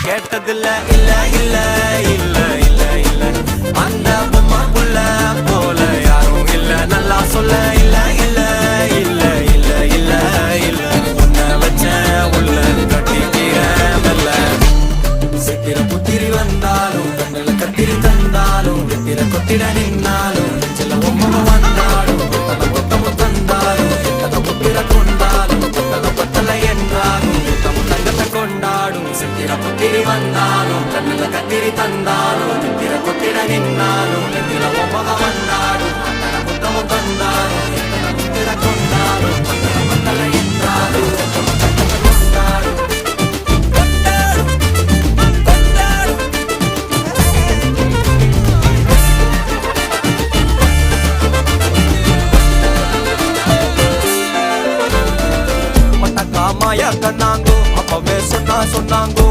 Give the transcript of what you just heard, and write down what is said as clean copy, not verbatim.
கேட்டதில்ல இல்ல இல்ல இல்ல இல்ல இல்ல அந்த பொம்மை புள்ள போல யாரும் இல்ல நல்லா சொல்ல இல்ல இல்ல இல்ல இல்ல இல்ல இல்ல உன்னை வச்ச உள்ள கட்டிக்கிற மெல்ல சித்திர புத்திரி வந்தாலும் கண்ணுல கத்திரி தந்தாலும் வெத்திர கொத்திட நின்னாலும் நெஞ்சில ஒம்ம வந்தாலும் கொத்தமும் தந்தாலும் எத்தனை புத்திர கொண்டாலும் பத்தலை என்றாலும் தங்கத்தை கொண்டாடும் சித்திர புத்திரி வந்தாலும் கண்ணுல கத்திரி தந்தாலும் வெத்திர கொத்திட நின்னாலும் நெஞ்சில ஒம்ம வந்தாலும் கொத்தமும் தந்தாலும் எத்தனை புத்திர கொண்டாலும் பத்தலை என்றாலும் கொண்டாடும் மாயா கண்ணாங்கோ அப்பவே சொன்னாங்கோ